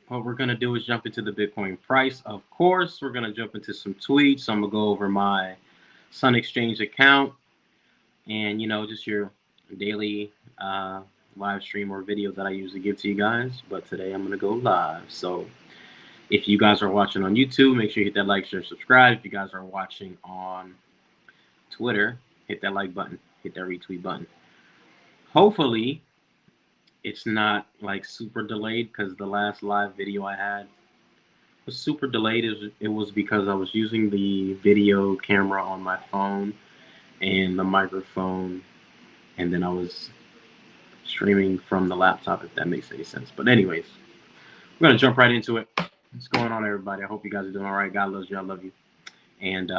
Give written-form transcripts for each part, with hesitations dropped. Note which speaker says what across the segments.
Speaker 1: what we're going to do is jump into the Bitcoin price. Of course, we're going to jump into some tweets. I'm going to go over my Sun Exchange account and, just your daily live stream or video that I usually give to you guys. But today I'm going to go live. So if you guys are watching on YouTube, make sure you hit that like, share, subscribe. If you guys are watching on Twitter, hit that like button, hit that retweet button. Hopefully, it's not like super delayed because the last live video I had was super delayed. It was because I was using the video camera on my phone and the microphone, and then I was streaming from the laptop, if that makes any sense. But anyways, we're gonna jump right into it. What's going on, everybody? I hope you guys are doing all right. God loves you. I love you. And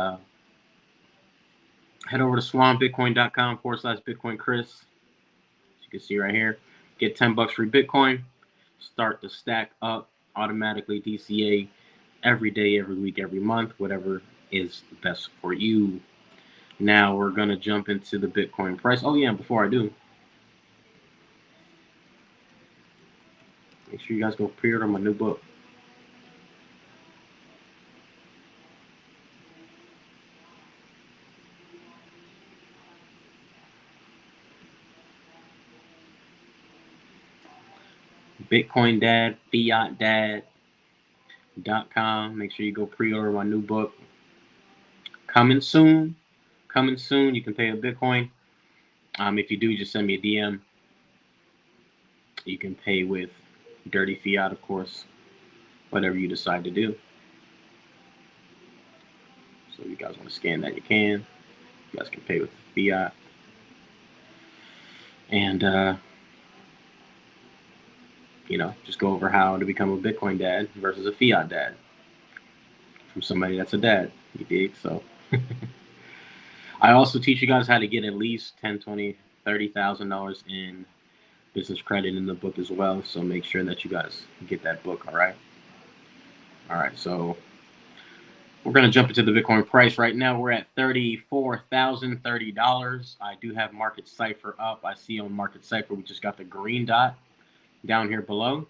Speaker 1: head over to swanbitcoin.com/Bitcoin Chris. As you can see right here, get $10 free Bitcoin. Start to stack up automatically DCA every day, every week, every month, whatever is best for you. Now we're going to jump into the Bitcoin price. Oh, yeah, before I do, make sure you guys go pre-order my new book. Bitcoin Dad, fiatdad.com. Make sure you go pre-order my new book. Coming soon. Coming soon. You can pay with Bitcoin. If you do, just send me a DM. You can pay with dirty fiat, of course, whatever you decide to do. So if you guys want to scan that, you can. You guys can pay with fiat. And, just go over how to become a Bitcoin dad versus a fiat dad from somebody that's a dad. You dig? So I also teach you guys how to get at least $10,000, $20,000, $30,000 in business credit in the book as well. So make sure that you guys get that book. All right. So we're going to jump into the Bitcoin price right now. We're at $34,030. I do have Market Cipher up. I see on Market Cipher we just got the green dot down here below.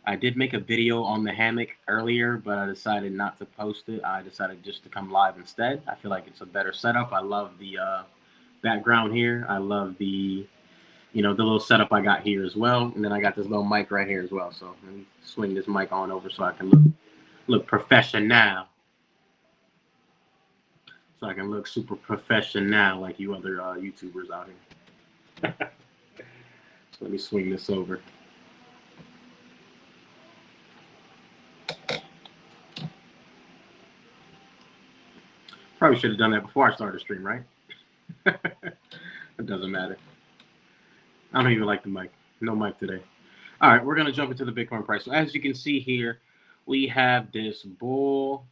Speaker 1: I did make a video on the hammock earlier, but I decided not to post it. I decided just to come live instead. I feel like it's a better setup. I love the background here. I love the little setup I got here as well. And then I got this little mic right here as well. So let me swing this mic on over so I can look professional. So I can look super professional like you other YouTubers out here. So let me swing this over. Probably should have done that before I started the stream, right? It doesn't matter. I don't even like the mic. No mic today. All right, we're going to jump into the Bitcoin price. So as you can see here, we have this bull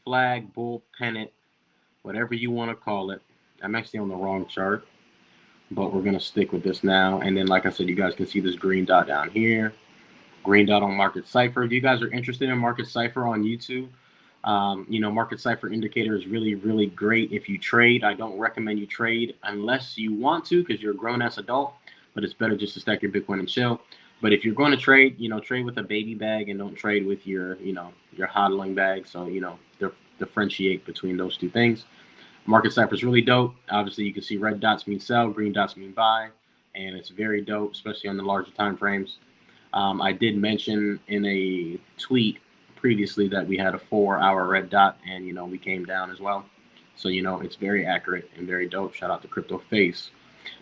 Speaker 1: flag, bull pennant, whatever you want to call it. I'm actually on the wrong chart, but we're going to stick with this now. And then, like I said, you guys can see this green dot down here. Green dot on Market Cipher. If you guys are interested in Market Cipher on YouTube, Market Cipher indicator is really, really great if you trade. I don't recommend you trade unless you want to because you're a grown-ass adult, but it's better just to stack your Bitcoin and chill. But if you're going to trade, trade with a baby bag and don't trade with your hodling bag. So, differentiate between those two things. Market Cipher is really dope. Obviously, you can see red dots mean sell, green dots mean buy, and it's very dope, especially on the larger time frames. I did mention in a tweet previously that we had a 4-hour red dot, and we came down as well. So it's very accurate and very dope. Shout out to Crypto Face.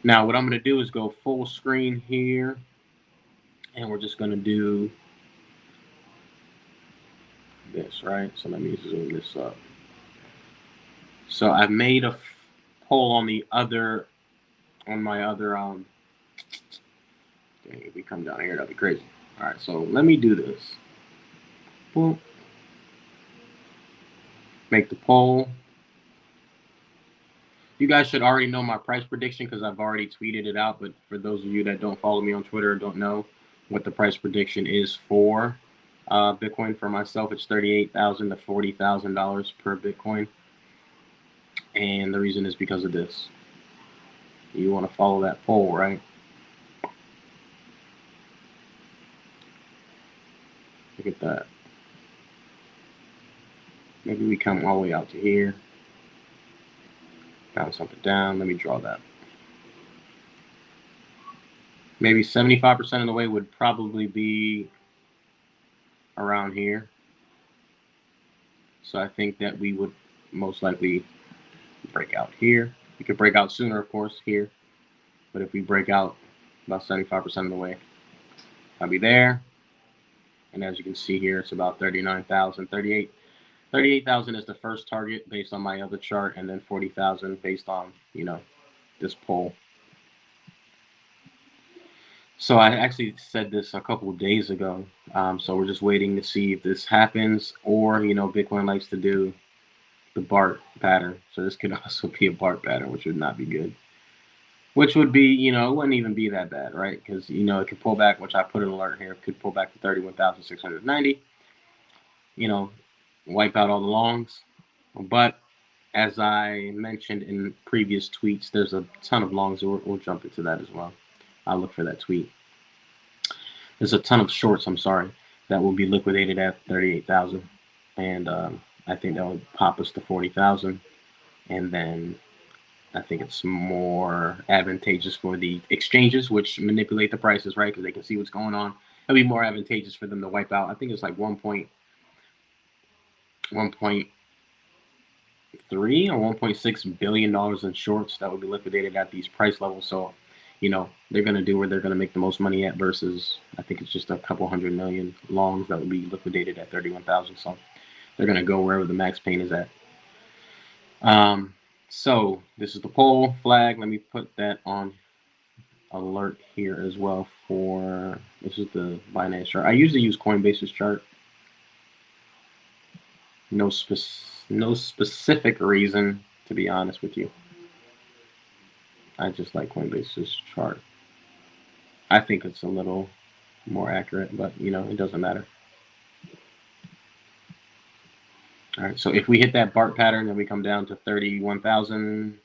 Speaker 1: Now what I'm going to do is go full screen here, and we're just going to do this, right? So let me zoom this up. So I've made a poll on my other dang, if we come down here, that'd be crazy. All right, so let me do this. Boom. Make the poll. You guys should already know my price prediction because I've already tweeted it out. But for those of you that don't follow me on Twitter, don't know what the price prediction is for Bitcoin for myself, it's $38,000 to $40,000 per Bitcoin. And the reason is because of this. You want to follow that poll, right? Look at that. Maybe we come all the way out to here. Bounce something down. Let me draw that. Maybe 75% of the way would probably be around here. So I think that we would most likely break out here. We could break out sooner, of course, here. But if we break out about 75% of the way, I'll be there. And as you can see here, it's about 39,000, 38,000 is the first target based on my other chart, and then 40,000 based on, this pole. So I actually said this a couple of days ago. So we're just waiting to see if this happens, or, Bitcoin likes to do the BART pattern. So this could also be a BART pattern, which would not be good. Which would be, it wouldn't even be that bad, right? Because, it could pull back, which I put an alert here, could pull back to 31,690, wipe out all the longs. But as I mentioned in previous tweets, there's a ton of longs. We'll jump into that as well. I'll look for that tweet. There's a ton of shorts, that will be liquidated at 38,000. And I think that would pop us to 40,000. And then I think it's more advantageous for the exchanges, which manipulate the prices, right? Because they can see what's going on. It'll be more advantageous for them to wipe out. I think it's like 1.3 or $1.6 billion in shorts that will be liquidated at these price levels. So, they're going to do where they're going to make the most money at versus, I think it's just a couple 100 million longs that will be liquidated at 31,000. So they're going to go wherever the max pain is at. So this is the poll flag. Let me put that on alert here as well for, this is the Binance chart. I usually use Coinbase's chart. No specific reason, to be honest with you. I just like Coinbase's chart. I think it's a little more accurate, but it doesn't matter. All right, so if we hit that BART pattern, then we come down to 31,000,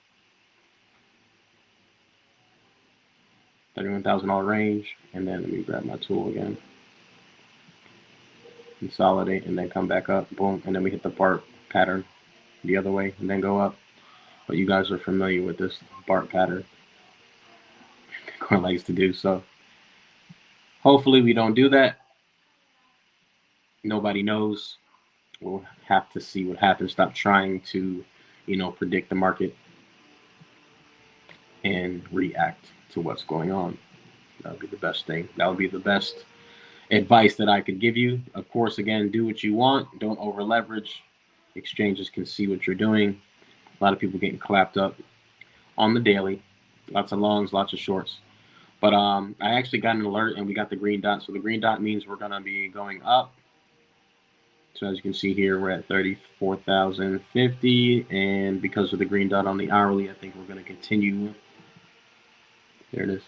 Speaker 1: $31,000 range, and then let me grab my tool again. Consolidate and then come back up, boom, and then we hit the BART pattern the other way and then go up. But you guys are familiar with this BART pattern. Bitcoin likes to do so. Hopefully we don't do that. Nobody knows. We'll have to see what happens. Stop trying to, predict the market and react to what's going on. That would be the best thing. That would be the best advice that I could give you. Of course, again, do what you want. Don't over leverage. Exchanges can see what you're doing. A lot of people getting clapped up on the daily. Lots of longs, lots of shorts. But I actually got an alert and we got the green dot. So the green dot means we're going to be going up. So as you can see here, we're at 34,050. And because of the green dot on the hourly, I think we're going to continue. There it is.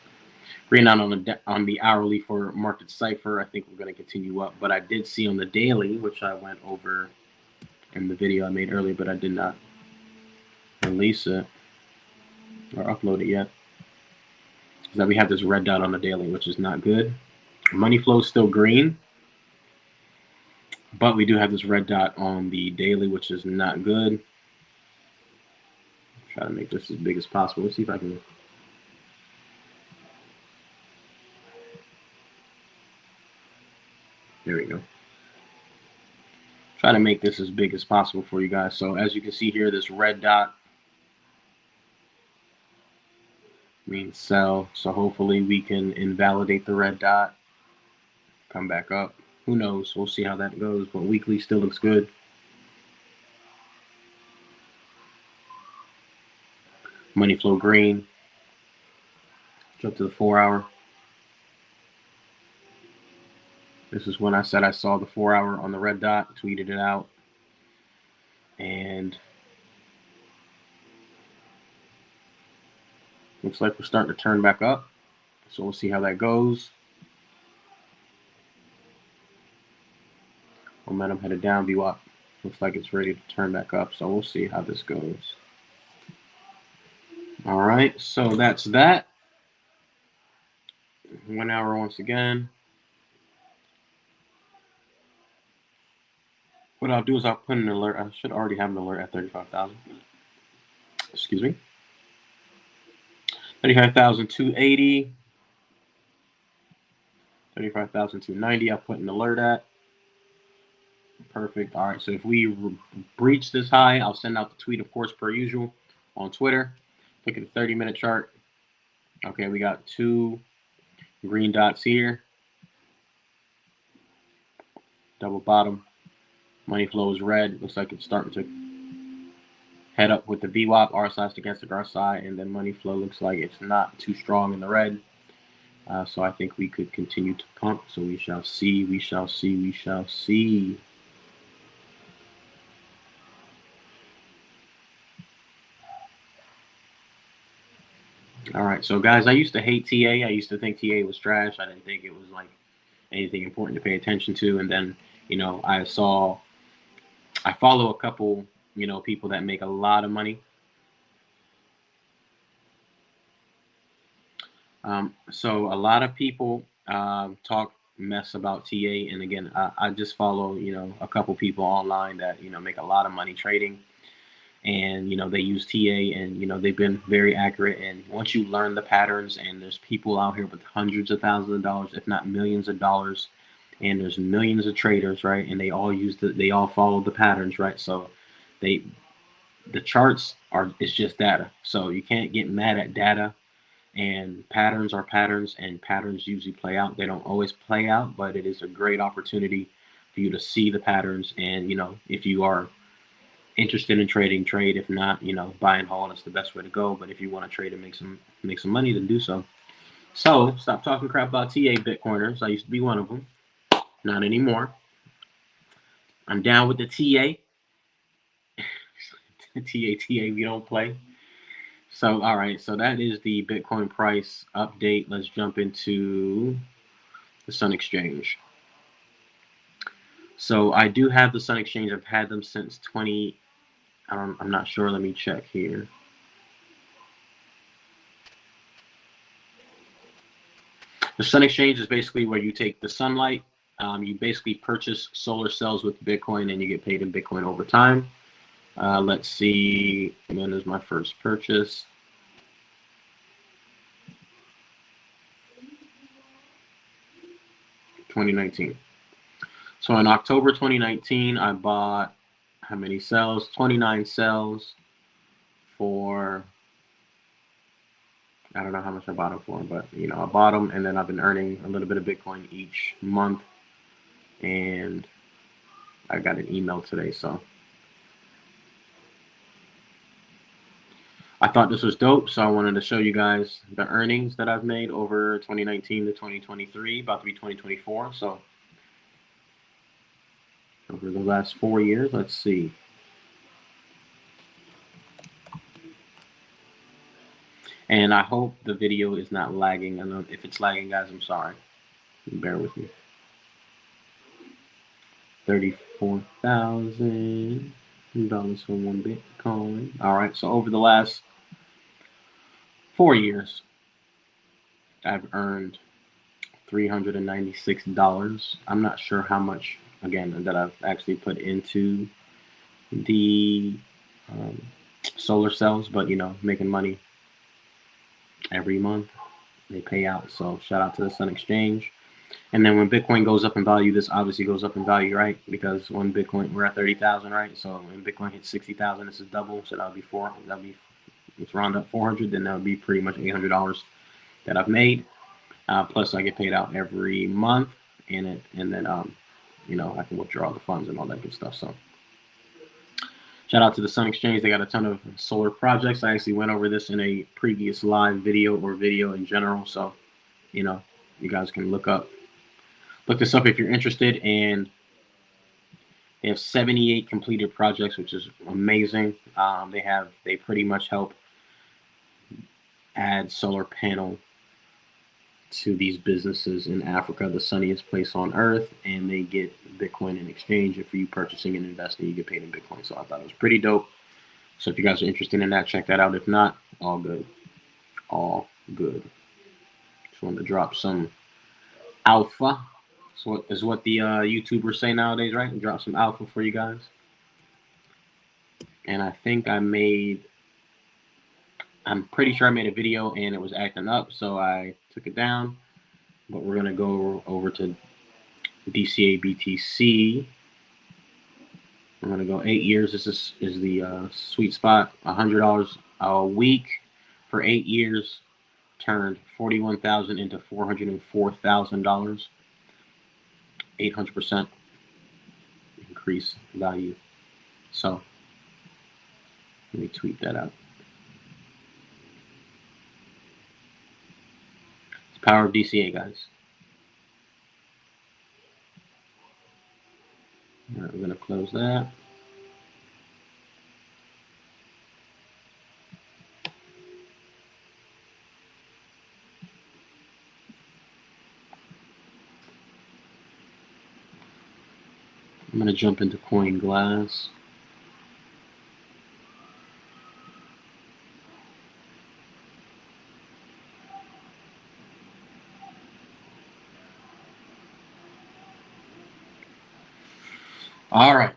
Speaker 1: Green dot on the hourly for market cipher. I think we're going to continue up. But I did see on the daily, which I went over in the video I made earlier, but I did not release it or upload it yet, is that we have this red dot on the daily, which is not good. Money flow is still green, but we do have this red dot on the daily, which is not good. Try to make this as big as possible. Let's see if I can. There we go. Try to make this as big as possible for you guys. So as you can see here, this red dot means sell. So hopefully we can invalidate the red dot, come back up. Who knows? We'll see how that goes. But weekly still looks good. Money flow green. Jump to the 4-hour. This is when I said I saw the 4-hour on the red dot, tweeted it out. And looks like we're starting to turn back up. So we'll see how that goes. Momentum headed down, VWAP. Looks like it's ready to turn back up. So we'll see how this goes. All right, so that's that. 1 hour once again. What I'll do is I'll put an alert. I should already have an alert at 35,000. Excuse me. 35,280. 35,290. I'll put an alert at. Perfect. All right. So if we breach this high, I'll send out the tweet, of course, per usual, on Twitter. Look at the 30-minute chart. Okay, we got 2 green dots here. Double bottom. Money flow is red. Looks like it's starting to head up with the VWAP, RSI against the RSI, and then money flow looks like it's not too strong in the red. So I think we could continue to pump. So we shall see, we shall see, we shall see. All right, so guys, I used to hate TA. I used to think TA was trash. I didn't think it was like anything important to pay attention to. And then, I follow a couple, people that make a lot of money. So a lot of people talk mess about TA, and again, I just follow a couple people online that make a lot of money trading, and they use TA, and they've been very accurate. And once you learn the patterns, and there's people out here with hundreds of thousands of dollars, if not millions of dollars, and there's millions of traders, right? And they all they all follow the patterns, right? So the charts it's just data, so you can't get mad at data. And patterns are patterns, and patterns usually play out. They don't always play out, but it is a great opportunity for you to see the patterns. And if you are interested in trading, trade. If not, buy and hold. That's the best way to go. But if you want to trade and make some money, then do so. So stop talking crap about TA Bitcoiners. I used to be one of them. Not anymore. I'm down with the TA. TA, we don't play. So, all right. So that is the Bitcoin price update. Let's jump into the Sun Exchange. So I do have the Sun Exchange. I've had them since I'm not sure. Let me check here. The Sun Exchange is basically where you take the sunlight, you basically purchase solar cells with Bitcoin, and you get paid in Bitcoin over time. Let's see, when is my first purchase? $2019. So in October 2019, I bought how many cells? 29 cells for, I don't know how much I bought them for, but I bought them, and then I've been earning a little bit of Bitcoin each month, and I got an email today, so I thought this was dope, so I wanted to show you guys the earnings that I've made over 2019 to 2023, about to be 2024. So over the last 4 years, let's see. And I hope the video is not lagging. I know if it's lagging, guys, I'm sorry. Bear with me. $34,000 for one Bitcoin. All right, so over the last 4 years, I've earned $396. I'm not sure how much, again, that I've actually put into the solar cells, but making money every month. They pay out. So shout out to the Sun Exchange. And then when Bitcoin goes up in value, this obviously goes up in value, right? Because when Bitcoin, we're at 30,000, right? So when Bitcoin hits 60,000, this is double. So that'll be let's round up 400. Then that would be pretty much $800 that I've made. Plus I get paid out every month, and then I can withdraw the funds and all that good stuff. So shout out to the Sun Exchange. They got a ton of solar projects. I actually went over this in a previous live video, or video in general. So you guys can look this up if you're interested. And they have 78 completed projects, which is amazing. They pretty much help add solar panel to these businesses in Africa, the sunniest place on earth, and they get Bitcoin in exchange. If you purchasing and investing, you get paid in Bitcoin. So I thought it was pretty dope. So if you guys are interested in that, check that out. If not, all good. All good. Just wanted to drop some alpha, So what the YouTubers say nowadays, right? Drop some alpha for you guys. And I think I'm pretty sure I made a video and it was acting up, so I took it down. But we're gonna go over to DCA BTC. I'm gonna go 8 years. This is the sweet spot. $100 a week for 8 years turned 41,000 into $404,000. 800% increase value. So let me tweet that out. It's power of DCA, guys. All right, we're gonna close that. I'm gonna jump into Coin Glass. All right,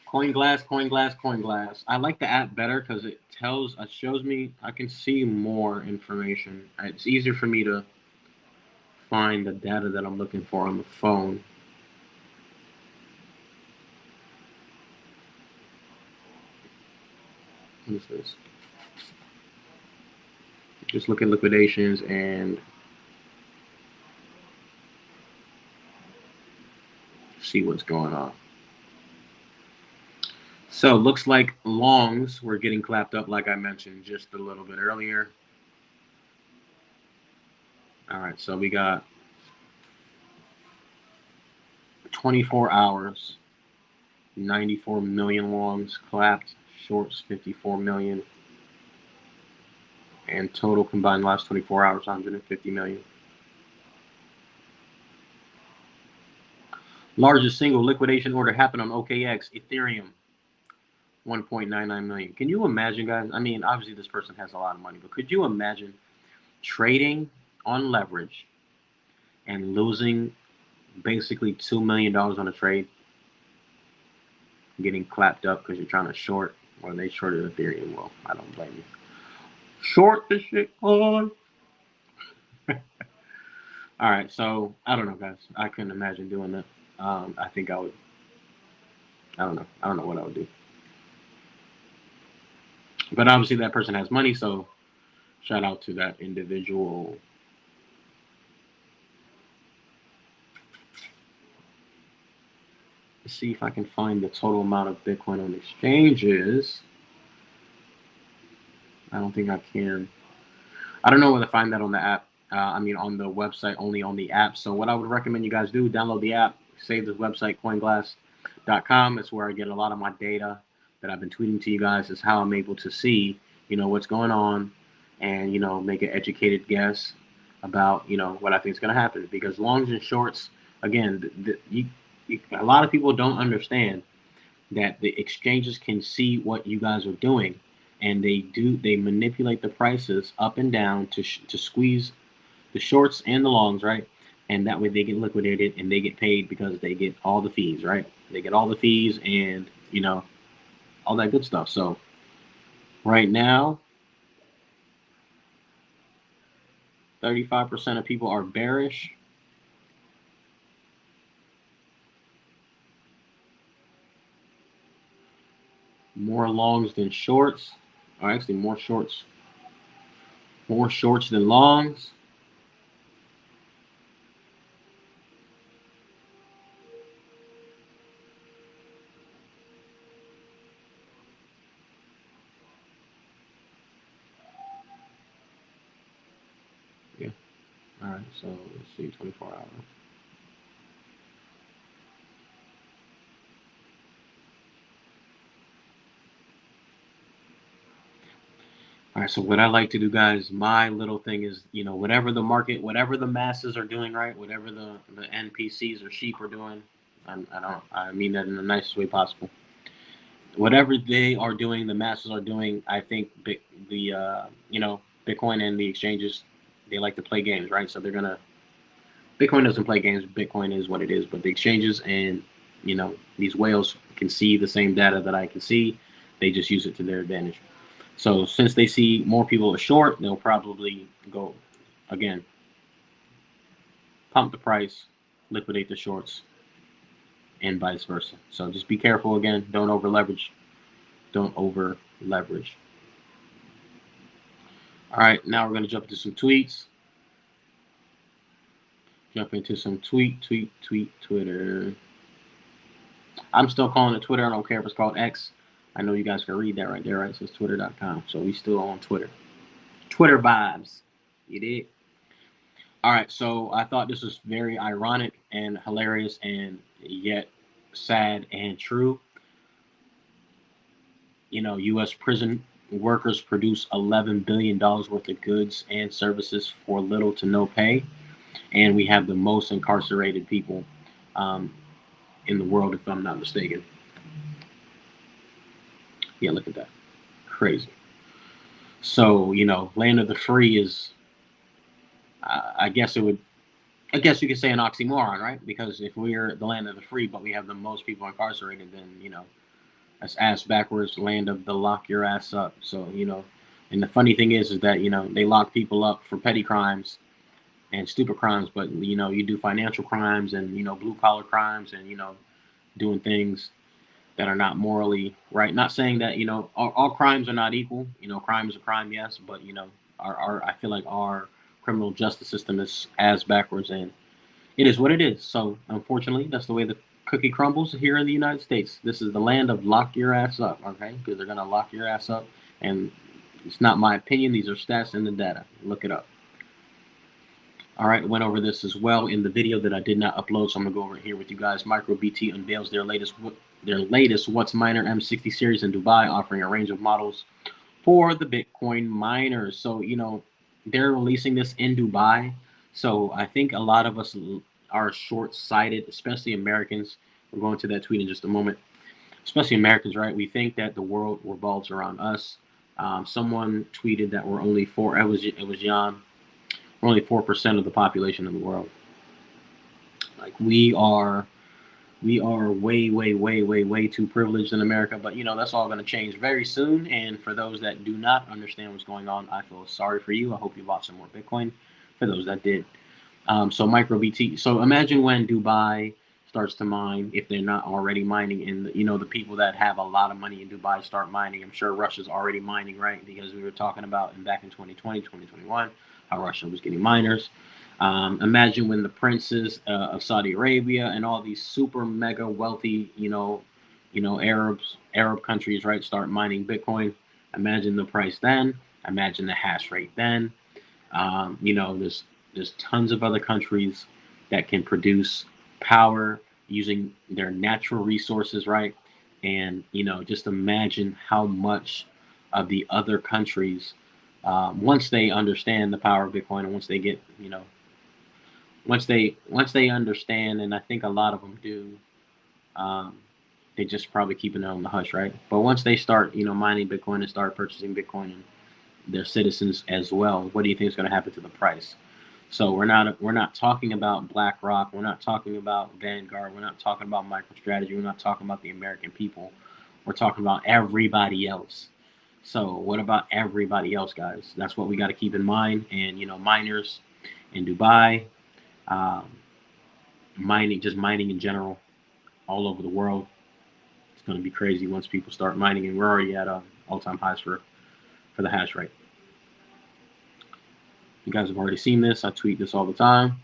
Speaker 1: Coin Glass, Coin Glass, Coin Glass. I like the app better because it shows me, I can see more information. It's easier for me to find the data that I'm looking for on the phone. What is this? Just look at liquidations and see what's going on. So looks like longs were getting clapped up, like I mentioned just a little bit earlier. All right, so we got 24 hours, 94 million longs clapped, shorts 54 million, and total combined last 24 hours 150 million. Largest single liquidation order happened on OKX, Ethereum, 1.99 million. Can you imagine, guys? I mean, obviously this person has a lot of money, but could you imagine trading on leverage and losing basically $2 million on a trade, getting clapped up because you're trying to short, or they shorted Ethereum? Well, I don't blame you. Short this shit on. All right, so I don't know, guys. I couldn't imagine doing that. I think I would. I don't know. I don't know what I would do. But obviously, that person has money, so shout out to that individual. Let's see if I can find the total amount of Bitcoin on exchanges. I don't think I can. I don't know where to find that on the app. I mean, on the website, only on the app. So what I would recommend you guys do, download the app, save the website, coinglass.com. It's where I get a lot of my data that I've been tweeting to you guys. Is how I'm able to see, what's going on and, make an educated guess about, what I think is going to happen. Because longs and shorts, again, a lot of people don't understand that the exchanges can see what you guys are doing, and they manipulate the prices up and down to squeeze the shorts and the longs, right? And that way they get liquidated and they get paid because they get all the fees, right? They get all the fees and all that good stuff. So right now 35% of people are bearish. More longs than shorts, or actually more shorts than longs. Yeah. All right. So let's see, 24 hours. All right, so what I like to do, guys, my little thing is, whatever the market, whatever the masses are doing, right, whatever the NPCs or sheep are doing, I mean that in the nicest way possible. Whatever they are doing, the masses are doing. I think Bitcoin and the exchanges, they like to play games, right? So they're gonna Bitcoin doesn't play games. Bitcoin is what it is. But the exchanges and, you know, these whales can see the same data that I can see. They just use it to their advantage. So since they see more people are short, they'll probably go, again, pump the price, liquidate the shorts, and vice versa. So just be careful again. Don't over leverage. Don't over leverage. All right, now we're going to jump into some tweets. Jump into some Twitter. I'm still calling it Twitter. I don't care if it's called X. I know you guys can read that right there, right? It says twitter.com. So we still on Twitter. Twitter vibes. You did? All right, so I thought this was very ironic and hilarious and yet sad and true. You know, U.S. prison workers produce $11 billion worth of goods and services for little to no pay. And we have the most incarcerated people in the world, if I'm not mistaken. Yeah, look at that. Crazy. So, you know, land of the free is, I guess you could say an oxymoron, right? Because if we're the land of the free, but we have the most people incarcerated, then, you know, that's ass backwards, land of the lock your ass up. So, you know, and the funny thing is that, you know, they lock people up for petty crimes and stupid crimes, but, you know, you do financial crimes and, you know, blue collar crimes and, you know, doing things that are not morally right. Not saying that, you know, all crimes are not equal. You know, crime is a crime, yes, but, you know, I feel like our criminal justice system is as backwards, and it is what it is. So unfortunately, that's the way the cookie crumbles here in the United States. This is the land of lock your ass up, okay? Because they're gonna lock your ass up, and it's not my opinion. These are stats in the data. Look it up. All right, went over this as well in the video that I did not upload, so I'm gonna go over here with you guys. MicroBT unveils their latest What's Miner M60 series in Dubai, offering a range of models for the Bitcoin miners. So, you know, they're releasing this in Dubai. So I think a lot of us are short-sighted, especially Americans. We're going to that tweet in just a moment. Especially Americans, right? We think that the world revolves around us. Someone tweeted that we're only it was Jan. We're only 4% of the population of the world. Like we are way too privileged in America, but you know, that's all going to change very soon. And for those that do not understand what's going on, I feel sorry for you. I hope you bought some more Bitcoin. For those that did. So MicroBT. So imagine when Dubai starts to mine, if they're not already mining, and you know, the people that have a lot of money in Dubai start mining. I'm sure Russia's already mining, right? Because we were talking about back in 2020, 2021, how Russia was getting miners. Imagine when the princes of Saudi Arabia and all these super mega wealthy, Arab countries, right, start mining Bitcoin. Imagine the price then. Imagine the hash rate then. You know, there's tons of other countries that can produce power using their natural resources, right? And you know, just imagine how much of the other countries, once they understand the power of Bitcoin, and once they get, you know, once they understand, and I think a lot of them do, um, they just probably keeping it on the hush, right? But once they start, you know, mining Bitcoin and start purchasing Bitcoin and their citizens as well, what do you think is going to happen to the price? So we're not talking about BlackRock, we're not talking about Vanguard, we're not talking about MicroStrategy, we're not talking about the American people. We're talking about everybody else. So what about everybody else, guys? That's what we got to keep in mind. And you know, miners in Dubai, um, mining in general, all over the world. It's going to be crazy once people start mining, and we're already at all-time highs for the hash rate. You guys have already seen this. I tweet this all the time.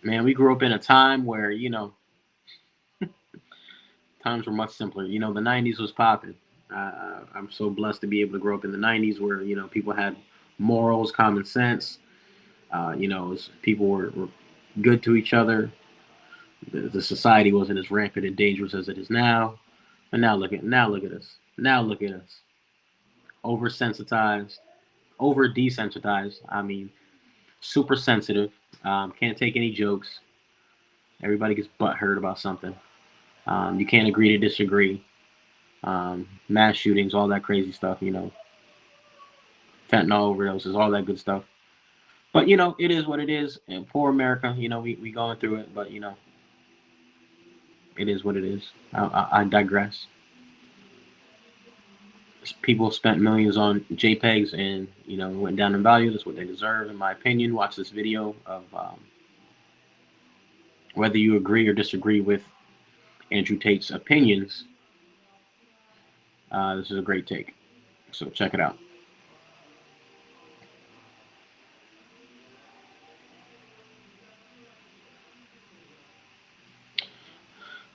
Speaker 1: Man, we grew up in a time where, you know, times were much simpler. You know, the 90s was popping. I'm so blessed to be able to grow up in the 90s where, you know, people had morals, common sense. You know, people were good to each other. The society wasn't as rampant and dangerous as it is now. And now look at us. Now look at us. Oversensitized, over desensitized. I mean, super sensitive. Can't take any jokes. Everybody gets butthurt about something. You can't agree to disagree. Mass shootings, all that crazy stuff. You know, fentanyl overdoses, all that good stuff. But you know, it is what it is. And poor America, you know, we going through it. But you know, it is what it is. I digress. People spent millions on JPEGs, and you know, went down in value. That's what they deserve, in my opinion. Watch this video of whether you agree or disagree with Andrew Tate's opinions. This is a great take, so check it out.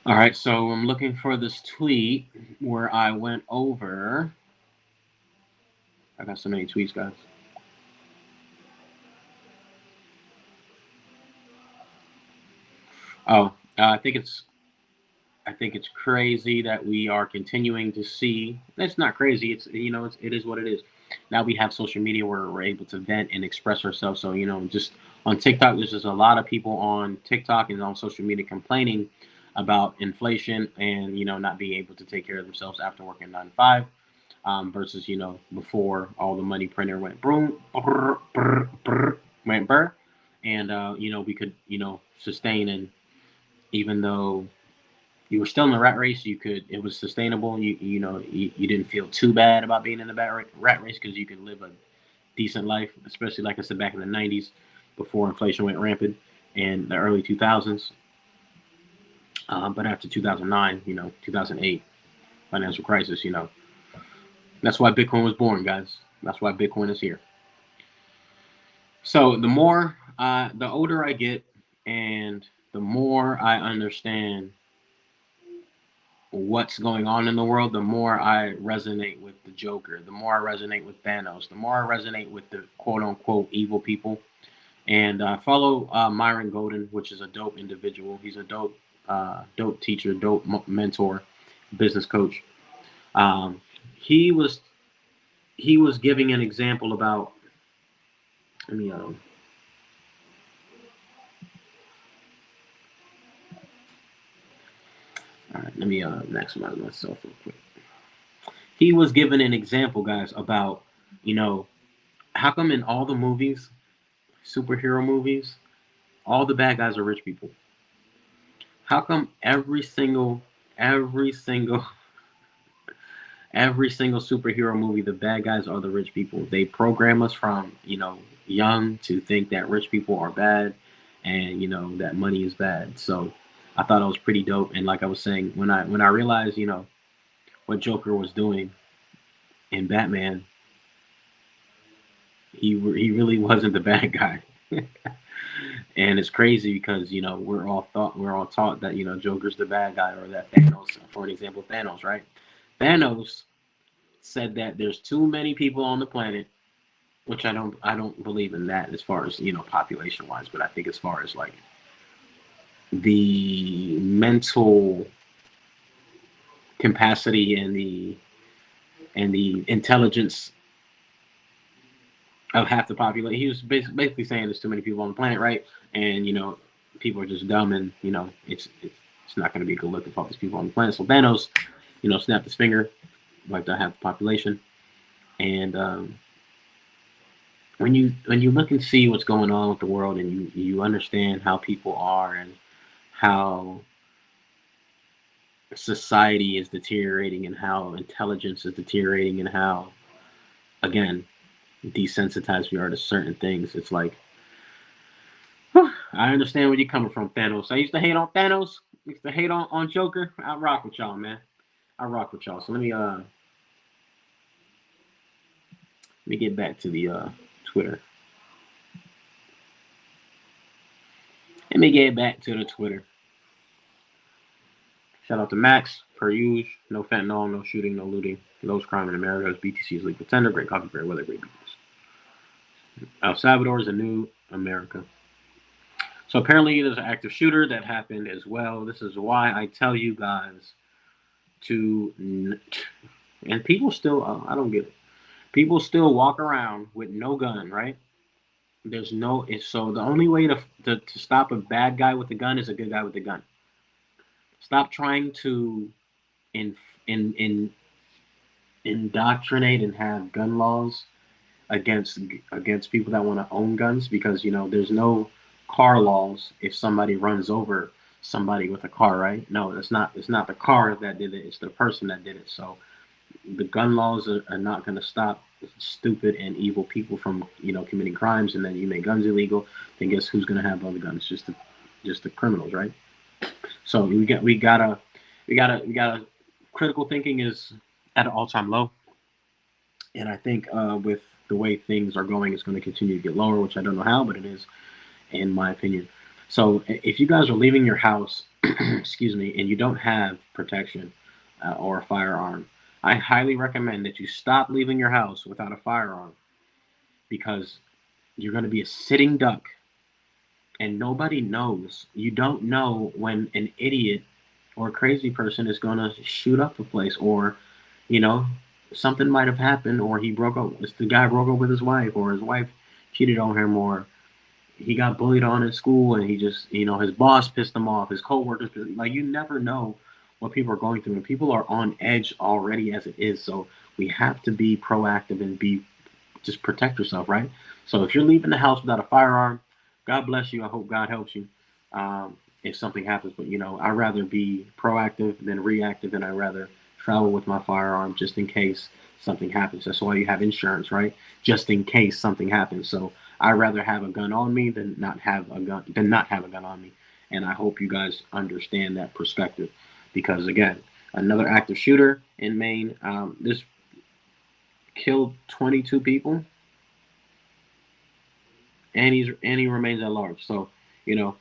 Speaker 1: All right, so I'm looking for this tweet where I went over. I got so many tweets, guys. Oh, I think it's crazy that we are continuing to see. It's not crazy. It's, you know, it is what it is. Now we have social media where we're able to vent and express ourselves. So you know, just on TikTok, there's just a lot of people on TikTok and on social media complaining about inflation and, you know, not being able to take care of themselves after working 9 to 5. Versus, you know, before all the money printer went boom, brr, brr, brr, went burr, and you know, we could, you know, sustain. And even though you were still in the rat race, you could, it was sustainable. You know, you didn't feel too bad about being in the rat race because you could live a decent life, especially like I said back in the 90s before inflation went rampant, and the early 2000s. But after 2009, you know, 2008 financial crisis, you know, that's why Bitcoin was born, guys. That's why Bitcoin is here. So the older I get, and the more I understand what's going on in the world, the more I resonate with the Joker, the more I resonate with Thanos, the more I resonate with the quote unquote evil people. And I follow Myron Golden, which is a dope individual. He's a dope teacher, dope mentor, business coach. Um, he was he was giving an example about. Let me all right, let me maximize myself real quick. He was giving an example, guys, about, you know, how come in all the movies, superhero movies, all the bad guys are rich people? How come every single, every single superhero movie, the bad guys are the rich people? They program us from, you know, young to think that rich people are bad, and you know that money is bad. So I thought it was pretty dope. And like I was saying, when I realized, you know, what Joker was doing in Batman, he really wasn't the bad guy. And it's crazy because, you know, we're all taught that, you know, Joker's the bad guy, or that Thanos, for an example, Thanos, right? Thanos said that there's too many people on the planet, which I don't believe in that as far as, you know, population wise, but I think as far as like the mental capacity and the intelligence of half the population. He was basically saying there's too many people on the planet, right? And you know, people are just dumb, and you know, it's not going to be a good look if all these people on the planet. So Thanos, you know, snapped his finger, wiped out half the population. And when you look and see what's going on with the world, and you understand how people are, and how society is deteriorating, and how intelligence is deteriorating, and how, again, desensitized we are to certain things, it's like, I understand where you're coming from, Thanos. I used to hate on Thanos. I used to hate on Joker. I rock with y'all, man. I rock with y'all. So let me get back to the Twitter. Let me get back to the Twitter. Shout out to Max, per usual. No fentanyl, no shooting, no looting. Lowest crime in America is BTC's legal tender. Great coffee, great weather, great beaches. El Salvador is a new America. So apparently there's an active shooter that happened as well. This is why I tell you guys to, and people still, I don't get it. People still walk around with no gun, right? There's no, so the only way to stop a bad guy with a gun is a good guy with a gun. Stop trying to in, in indoctrinate and have gun laws against against people that want to own guns, because there's no car laws if somebody runs over somebody with a car, right? No, it's not the car that did it, it's the person that did it. So the gun laws are not going to stop stupid and evil people from committing crimes. And then you make guns illegal, then guess who's going to have all the guns? Just the criminals, right? So we gotta critical thinking is at an all-time low. And I think with the way things are going, it's going to continue to get lower, which I don't know how, but it is, in my opinion. So if you guys are leaving your house, excuse me, and you don't have protection or a firearm, I highly recommend that you stop leaving your house without a firearm, because you're going to be a sitting duck, and nobody knows. You don't know when an idiot or a crazy person is going to shoot up the place, or you know something might have happened, or the guy broke up with his wife, or his wife cheated on him, or he got bullied on in school, and he just his boss pissed him off, his coworkers like, you never know what people are going through, and people are on edge already as it is. So we have to be proactive and be just protect yourself, right? So if you're leaving the house without a firearm, God bless you. I hope God helps you if something happens. But I'd rather be proactive than reactive, and I'd rather travel with my firearm just in case something happens. That's why you have insurance, right? Just in case something happens. So I'd rather have a gun on me than not have a gun on me. And I hope you guys understand that perspective, because again, another active shooter in Maine. This killed 22 people, and he remains at large. So, you know,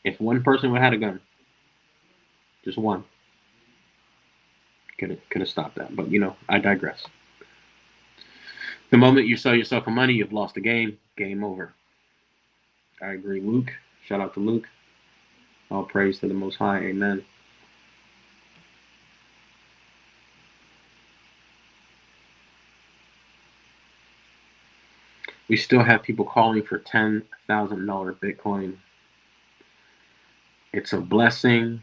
Speaker 1: if one person would have had a gun, just one, could have stopped that. But I digress. The moment you sell yourself for money, you've lost the game. Game over. I agree, Luke. Shout out to Luke. All praise to the Most High. Amen. We still have people calling for $10,000 Bitcoin. It's a blessing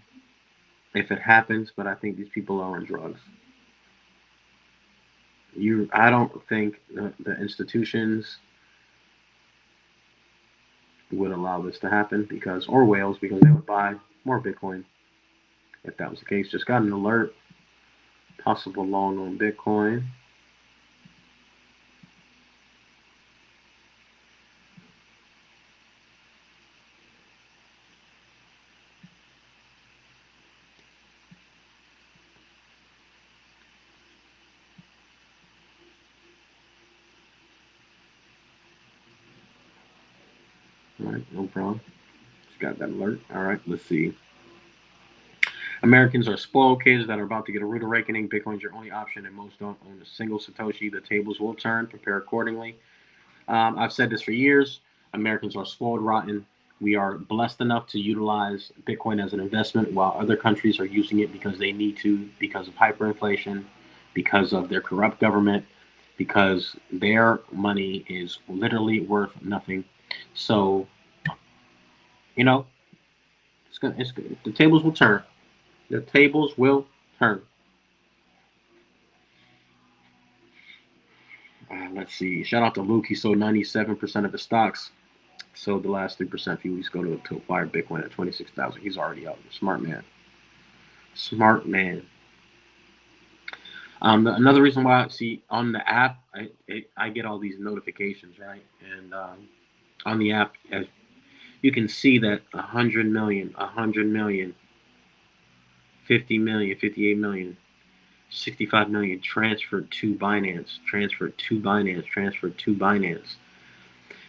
Speaker 1: if it happens, but I think these people are on drugs. I don't think the institutions would allow this to happen, or whales, because they would buy more Bitcoin if that was the case. Just got an alert, possible long on Bitcoin. All right, no problem. Just got that alert. All right, let's see. Americans are spoiled kids that are about to get a rude awakening. Bitcoin's your only option, and most don't own a single Satoshi. The tables will turn. Prepare accordingly. I've said this for years. Americans are spoiled rotten. We are blessed enough to utilize Bitcoin as an investment, while other countries are using it because they need to, because of hyperinflation, because of their corrupt government, because their money is literally worth nothing. So, it's good. The tables will turn. The tables will turn. Let's see. Shout out to Luke. He sold 97% of his stocks. Sold the last 3% a few weeks ago to acquire Bitcoin at 26,000. He's already out. Smart man. Smart man. Another reason why, see, on the app, I get all these notifications, right? And on the app, as you can see that 100 million, 100 million, 50 million, 58 million, 65 million transferred to Binance, transferred to Binance, transferred to Binance.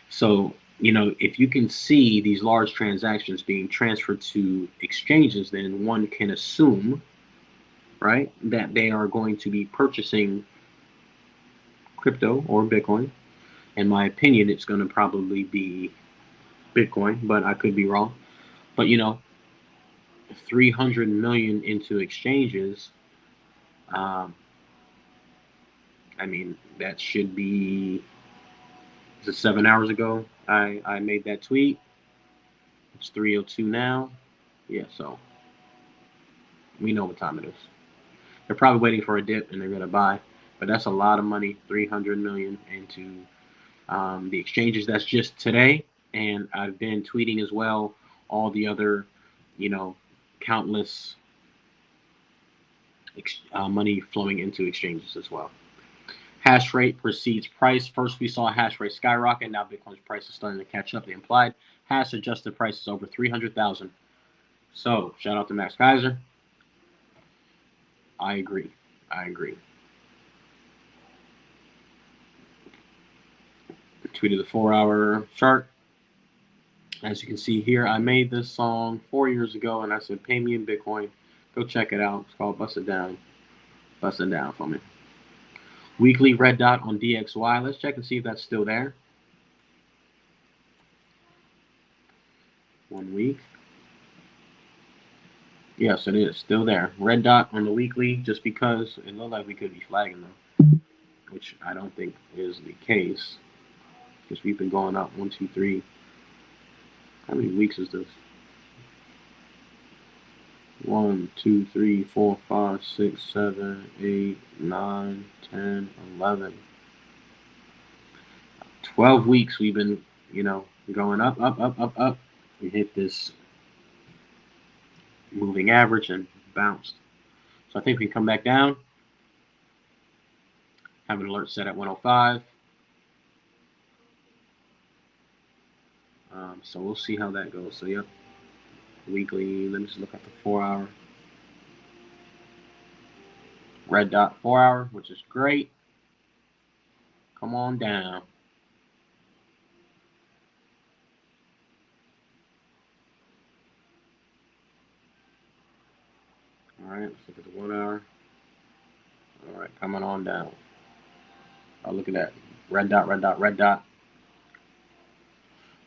Speaker 1: So, if you can see these large transactions being transferred to exchanges, then one can assume, right, that they are going to be purchasing crypto or Bitcoin. In my opinion, it's going to probably be Bitcoin, but I could be wrong. But 300 million into exchanges. Um, I mean, that should be. Is it 7 hours ago? I made that tweet. It's 3:02 now. Yeah, so we know what time it is. They're probably waiting for a dip, and they're gonna buy. But that's a lot of money, 300 million into the exchanges. That's just today, and I've been tweeting as well all the other, you know, countless money flowing into exchanges as well. Hash rate precedes price. First, we saw hash rate skyrocket. Now, Bitcoin's price is starting to catch up. The implied hash adjusted price is over 300,000. So, shout out to Max Kaiser. I agree. I agree. Tweeted the 4-hour chart. As you can see here, I made this song 4 years ago, and I said, "Pay me in Bitcoin." Go check it out. It's called "Bust It Down." Bust it down for me. Weekly red dot on DXY. Let's check and see if that's still there. 1 week. Yes, it is still there. Red dot on the weekly, just because it looked like we could be flagging them, which I don't think is the case, because we've been going up 1, 2, 3. How many weeks is this? 1, 2, 3, 4, 5, 6, 7, 8, 9, 10, 11. 12 weeks we've been, going up, up, up, up, up. We hit this moving average and bounced. So I think we can come back down. Have an alert set at 105. So we'll see how that goes. So yep, weekly. Let me just look at the 4-hour. Red dot 4-hour, which is great. Come on down. All right, let's look at the 1-hour. All right, coming on down. Oh, look at that. Red dot, red dot, red dot.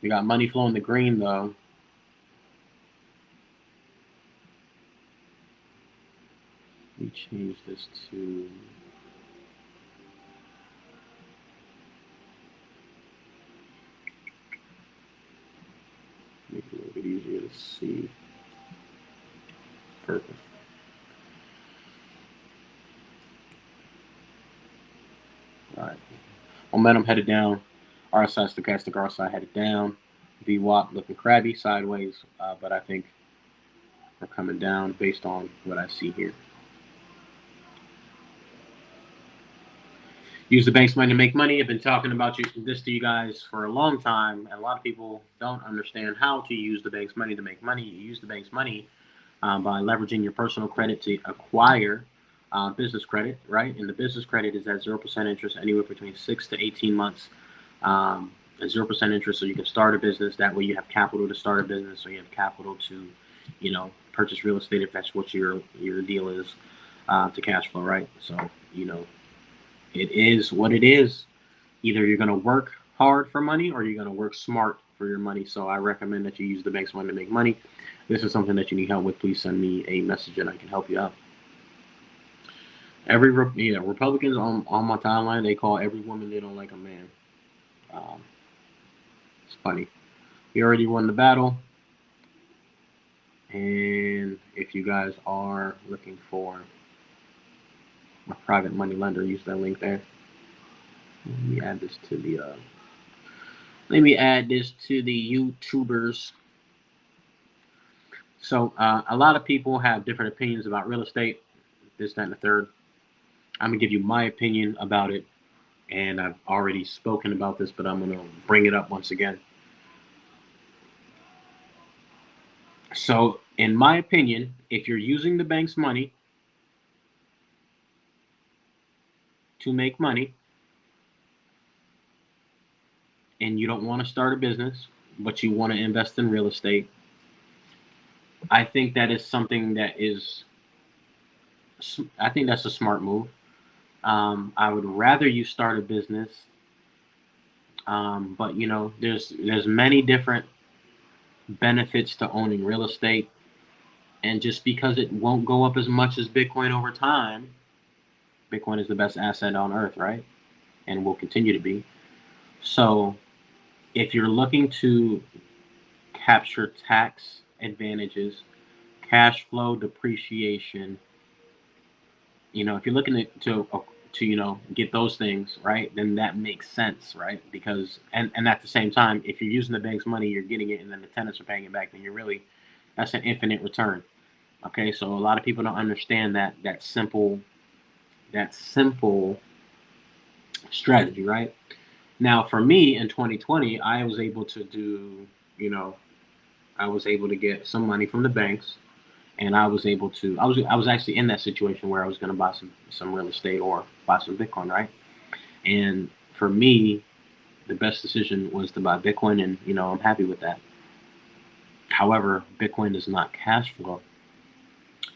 Speaker 1: We got money flowing the green, though. Let me change this to... make it a little bit easier to see. Perfect. All right. Momentum headed down. RSI stochastic RSI headed down. VWAP looking crabby sideways, but I think we're coming down based on what I see here. Use the bank's money to make money. I've been talking about this to you guys for a long time, and a lot of people don't understand how to use the bank's money to make money. You use the bank's money by leveraging your personal credit to acquire business credit, right? And the business credit is at 0% interest, anywhere between 6 to 18 months. At 0% interest, so you can start a business. That way, you have capital to start a business, so you have capital to, purchase real estate if that's what your deal is, to cash flow, right? So, it is what it is. Either you're going to work hard for money or you're going to work smart for your money. So I recommend that you use the bank's money to make money. If this is something that you need help with, please send me a message and I can help you out. Republicans on my timeline, they call every woman they don't like a man. It's funny. We already won the battle. And if you guys are looking for a private money lender, use that link there. Let me add this to the YouTubers. So a lot of people have different opinions about real estate, this, that, and the third. I'm gonna give you my opinion about it, and I've already spoken about this, but I'm gonna bring it up once again. So, in my opinion, if you're using the bank's money to make money, and you don't want to start a business, but you want to invest in real estate, I think that is something I think that's a smart move. I would rather you start a business, but there's many different benefits to owning real estate, and just because it won't go up as much as Bitcoin over time, Bitcoin is the best asset on earth, right? And will continue to be. So if you're looking to capture tax advantages, cash flow depreciation, if you're looking to to get those things, right, then that makes sense, right? Because and at the same time, if you're using the bank's money, you're getting it, and then the tenants are paying it back, then you're really that's an infinite return. Okay, so a lot of people don't understand that simple strategy, right? Now, for me in 2020, I was able to do, you know, I was able to get some money from the banks, and I was actually in that situation where I was going to buy some real estate or buy some Bitcoin, right? And for me, the best decision was to buy Bitcoin, and I'm happy with that. However, Bitcoin does not cash flow,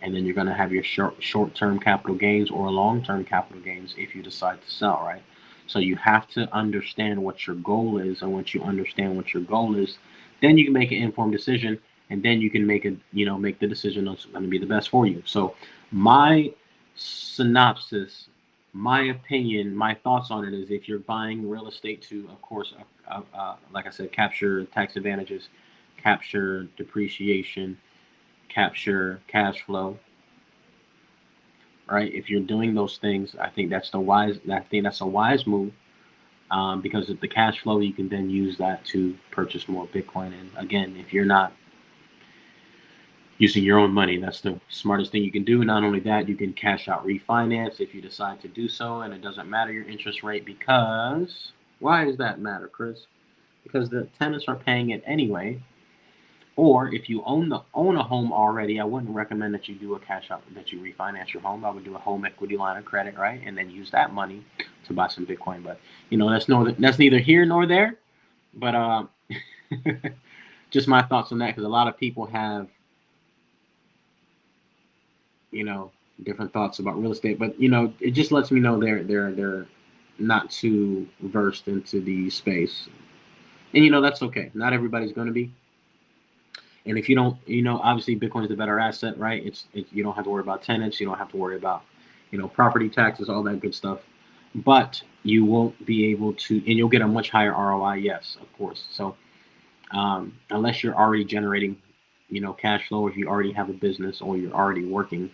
Speaker 1: and then you're going to have your short-term capital gains or long-term capital gains if you decide to sell, right? So you have to understand what your goal is, and once you understand what your goal is, then you can make an informed decision, and then you can make the decision that's going to be the best for you. So my synopsis, my opinion, my thoughts on it is, if you're buying real estate to, of course, like I said, capture tax advantages, capture depreciation, capture cash flow, right? If you're doing those things, I think that's a wise move, because of the cash flow, you can then use that to purchase more Bitcoin. And again, if you're not using your own money, that's the smartest thing you can do. Not only that, you can cash out refinance if you decide to do so, and it doesn't matter your interest rate, because why does that matter, Chris? Because the tenants are paying it anyway. Or if you own a home already, I wouldn't recommend that you do a cash out, that you refinance your home. I would do a home equity line of credit, right, and then use that money to buy some Bitcoin. But that's neither here nor there. But just my thoughts on that, because a lot of people have you know different thoughts about real estate. But it just lets me know they're not too versed into the space, and that's okay. Not everybody's going to be. And if you don't, obviously Bitcoin is the better asset, right? You don't have to worry about tenants, you don't have to worry about, property taxes, all that good stuff. But you won't be able to, and you'll get a much higher ROI, yes, of course. So unless you're already generating, cash flow, if you already have a business or you're already working,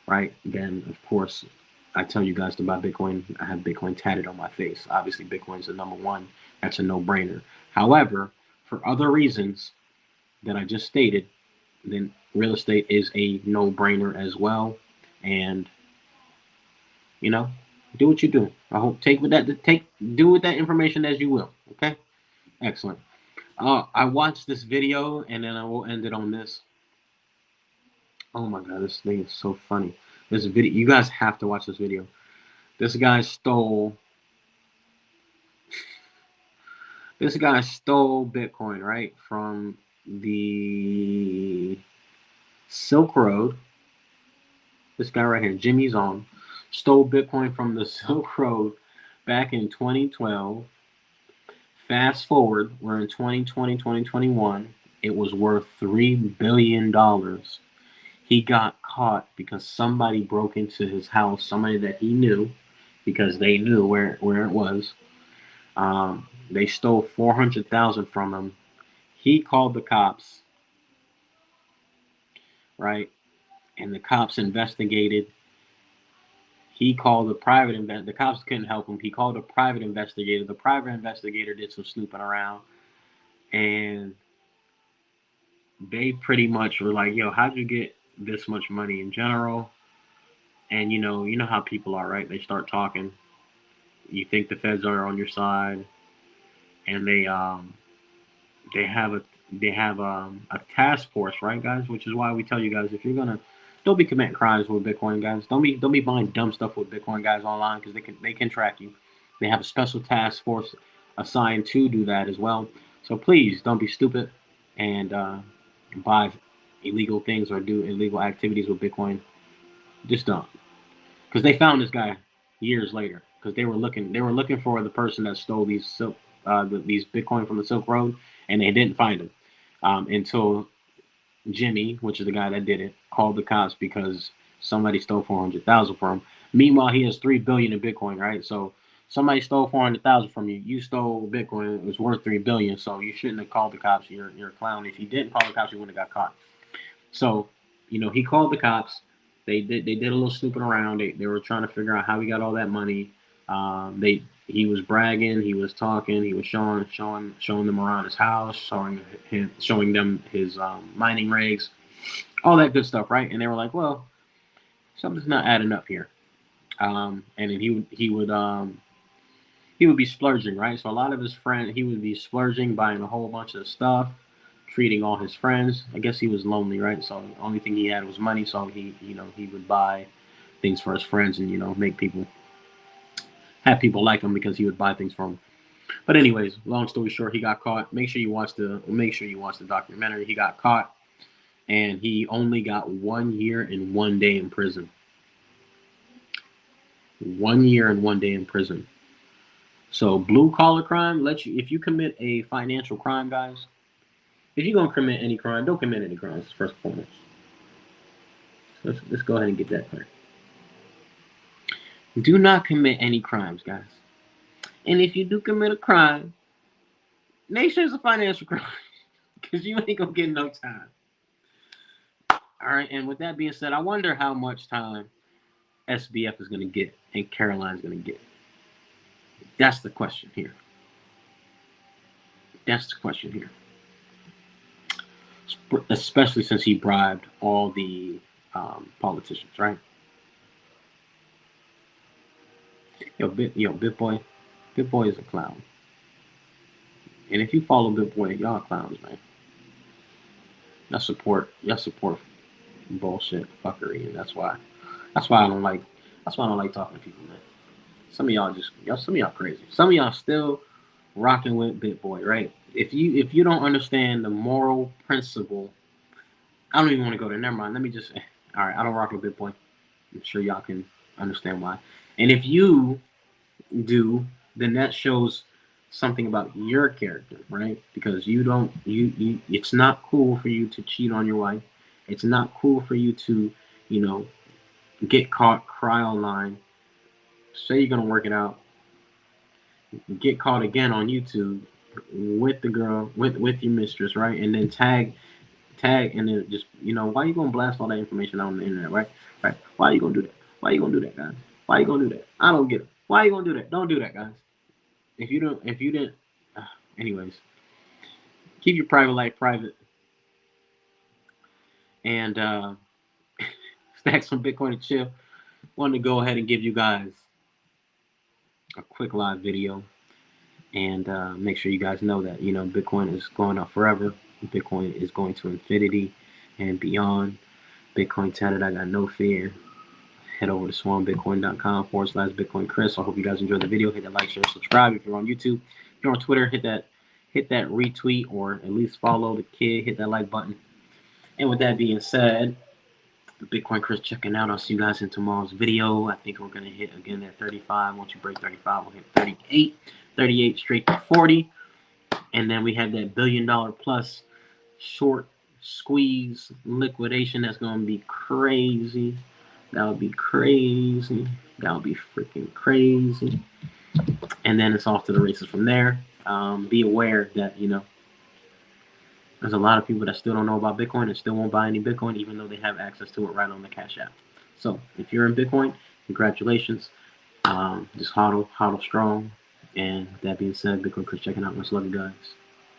Speaker 1: right? Then of course, I tell you guys to buy Bitcoin. I have Bitcoin tatted on my face. Obviously, Bitcoin's the number one. That's a no-brainer. However, for other reasons that I just stated, then real estate is a no-brainer as well. And you know, do what you do. I hope do with that information as you will. Okay, excellent. I watched this video, and then I will end it on this. Oh my god, this thing is so funny. This video, you guys have to watch this video. This guy stole. This guy stole Bitcoin, right, from the Silk Road. This guy right here, Jimmy Zong, stole Bitcoin from the Silk Road back in 2012. Fast forward, we're in 2020, 2021. It was worth $3 billion. He got caught because somebody broke into his house, somebody that he knew, because they knew where it was. They stole 400,000 from him. He called the cops, right? And the cops investigated. He called the cops couldn't help him. He called a private investigator. The private investigator did some snooping around, and they pretty much were like, "Yo, how'd you get this much money in general?" And you know how people are, right? They start talking. You think the feds are on your side, and they have a task force, right, guys? Which is why we tell you guys, if you're gonna, don't be committing crimes with Bitcoin, guys. Don't be buying dumb stuff with Bitcoin, guys, online, because they can track you. They have a special task force assigned to do that as well. So please don't be stupid and buy illegal things or do illegal activities with Bitcoin. Just don't, because they found this guy years later, because they were looking for the person that stole these Bitcoin from the Silk Road, and they didn't find him until Jimmy, which is the guy that did it, called the cops because somebody stole 400,000 from him. Meanwhile, he has 3 billion in Bitcoin, right? So somebody stole 400,000 from you. You stole Bitcoin; it was worth 3 billion. So you shouldn't have called the cops. You're a clown. If you didn't call the cops, you wouldn't have got caught. So he called the cops. They did a little snooping around. They were trying to figure out how he got all that money. He was bragging, he was talking, he was showing them around his house, showing them his mining rigs, all that good stuff, right? And they were like, well, something's not adding up here. And then he would be splurging, right? So a lot of his friends, he would be splurging, buying a whole bunch of stuff, treating all his friends. I guess he was lonely, right? So the only thing he had was money. So he would buy things for his friends and make people have people like him because he would buy things for them. But anyways, long story short, he got caught. Make sure you watch the documentary. He got caught, and he only got 1 year and 1 day in prison. 1 year and 1 day in prison. So blue collar crime lets you, if you commit a financial crime, guys. If you're gonna commit any crime, don't commit any crimes first and foremost. So let's go ahead and get that clear. Do not commit any crimes, guys. And if you do commit a crime, make sure it's a financial crime because you ain't gonna get no time. All right. And with that being said, I wonder how much time SBF is gonna get and Caroline's gonna get. That's the question here. That's the question here. Especially since he bribed all the politicians, right? Bit boy is a clown. And if you follow Bit Boy, y'all clowns, man. Y'all support bullshit, fuckery, and that's why I don't like talking to people, man. Some of y'all crazy. Some of y'all still rocking with Bit Boy, right? If you don't understand the moral principle, I don't even want to go there. Never mind. Let me just say, all right, I don't rock with Bit Boy. I'm sure y'all can understand why. And if you do, then that shows something about your character, right? Because you don't it's not cool for you to cheat on your wife. It's not cool for you to, you know, get caught, cry online, say you're gonna work it out, get caught again on YouTube with the girl, with your mistress, right? And then tag and then just why you gonna blast all that information out on the internet, right? Right. Why you gonna do that? Why you gonna do that, guys? Why you gonna do that? I don't get it. Why you gonna do that? Don't do that, guys. If you didn't, anyways, keep your private life private and stack some Bitcoin and chill. Wanted to go ahead and give you guys a quick live video and make sure you guys know that Bitcoin is going up forever. Bitcoin is going to infinity and beyond. Bitcoin tatted, I got no fear. Head over to swanbitcoin.com/Bitcoin Chris. I hope you guys enjoyed the video. Hit that like, share, subscribe. If you're on YouTube, if you're on Twitter, hit that retweet or at least follow the kid. Hit that like button. And with that being said, Bitcoin Chris checking out. I'll see you guys in tomorrow's video. I think we're going to hit again at 35. Once you break 35, we'll hit 38. 38 straight to 40. And then we have that $1 billion plus short squeeze liquidation. That's going to be crazy. That would be crazy. That would be freaking crazy. And then it's off to the races from there. Be aware that, there's a lot of people that still don't know about Bitcoin and still won't buy any Bitcoin, even though they have access to it right on the Cash App. So if you're in Bitcoin, congratulations. Just hodl strong. And that being said, Bitcoin Chris checking out. Much love, you guys.